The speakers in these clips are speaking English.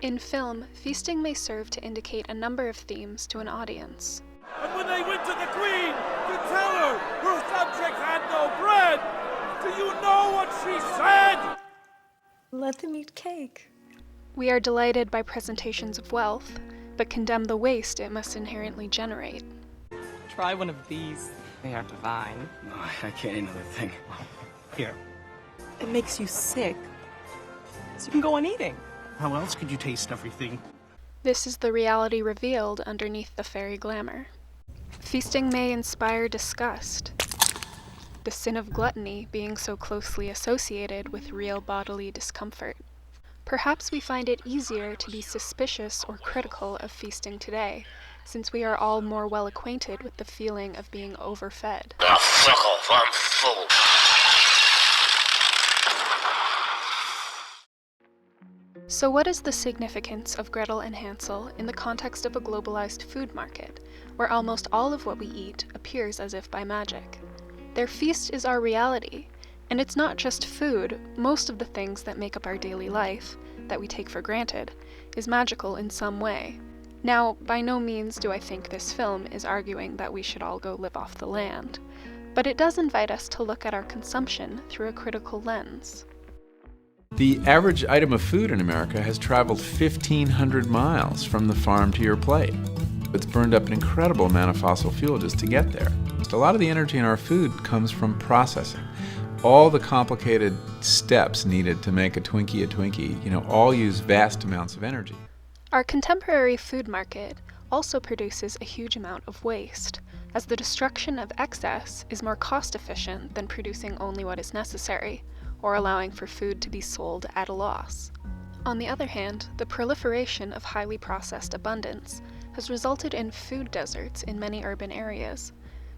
In film, feasting may serve to indicate a number of themes to an audience. And when they went to the queen to tell her her subjects had no bread, do you know what she said? Let them eat cake. We are delighted by presentations of wealth, but condemn the waste it must inherently generate. Try one of these. They are divine. No, I can't eat another thing. Here. It makes you sick, so you can go on eating. How else could you taste everything? This is the reality revealed underneath the fairy glamour. Feasting may inspire disgust, the sin of gluttony being so closely associated with real bodily discomfort. Perhaps we find it easier to be suspicious or critical of feasting today, since we are all more well acquainted with the feeling of being overfed. Now fuck off, I'm full. So what is the significance of Gretel and Hansel in the context of a globalized food market, where almost all of what we eat appears as if by magic? Their feast is our reality, and it's not just food. Most of the things that make up our daily life, that we take for granted, is magical in some way. Now, by no means do I think this film is arguing that we should all go live off the land, but it does invite us to look at our consumption through a critical lens. The average item of food in America has traveled 1,500 miles from the farm to your plate. It's burned up an incredible amount of fossil fuel just to get there. A lot of the energy in our food comes from processing. All the complicated steps needed to make a Twinkie, all use vast amounts of energy. Our contemporary food market also produces a huge amount of waste, as the destruction of excess is more cost-efficient than producing only what is necessary, or allowing for food to be sold at a loss. On the other hand, the proliferation of highly processed abundance has resulted in food deserts in many urban areas,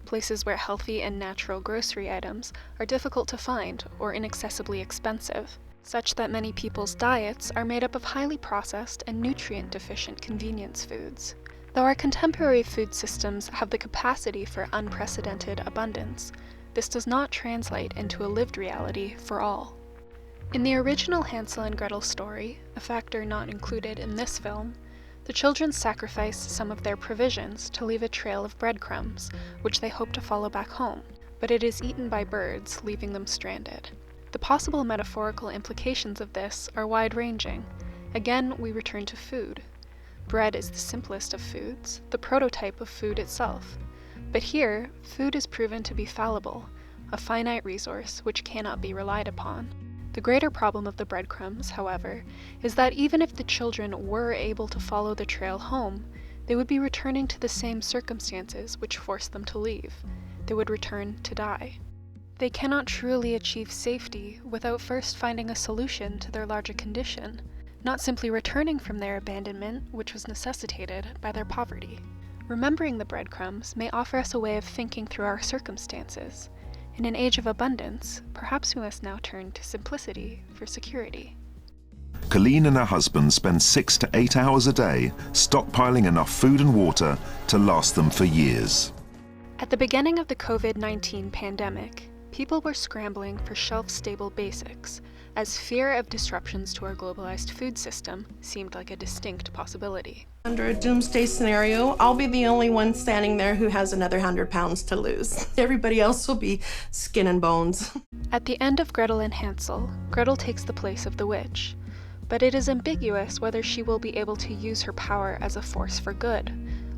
places where healthy and natural grocery items are difficult to find or inaccessibly expensive, such that many people's diets are made up of highly processed and nutrient-deficient convenience foods. Though our contemporary food systems have the capacity for unprecedented abundance, this does not translate into a lived reality for all. In the original Hansel and Gretel story, a factor not included in this film, the children sacrifice some of their provisions to leave a trail of breadcrumbs, which they hope to follow back home, but it is eaten by birds, leaving them stranded. The possible metaphorical implications of this are wide-ranging. Again, we return to food. Bread is the simplest of foods, the prototype of food itself. But here, food is proven to be fallible, a finite resource which cannot be relied upon. The greater problem of the breadcrumbs, however, is that even if the children were able to follow the trail home, they would be returning to the same circumstances which forced them to leave. They would return to die. They cannot truly achieve safety without first finding a solution to their larger condition, not simply returning from their abandonment, which was necessitated by their poverty. Remembering the breadcrumbs may offer us a way of thinking through our circumstances. In an age of abundance, perhaps we must now turn to simplicity for security. Colleen and her husband spend 6 to 8 hours a day stockpiling enough food and water to last them for years. At the beginning of the COVID-19 pandemic, people were scrambling for shelf-stable basics, as fear of disruptions to our globalized food system seemed like a distinct possibility. Under a doomsday scenario, I'll be the only one standing there who has another 100 pounds to lose. Everybody else will be skin and bones. At the end of Gretel and Hansel, Gretel takes the place of the witch, but it is ambiguous whether she will be able to use her power as a force for good,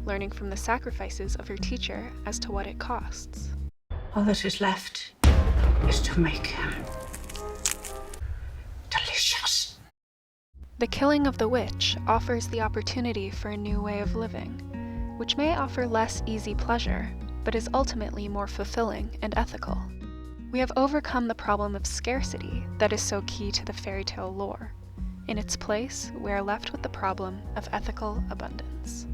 learning from the sacrifices of her teacher as to what it costs. All that is left is to make him delicious. The killing of the witch offers the opportunity for a new way of living, which may offer less easy pleasure, but is ultimately more fulfilling and ethical. We have overcome the problem of scarcity that is so key to the fairy tale lore. In its place, we are left with the problem of ethical abundance.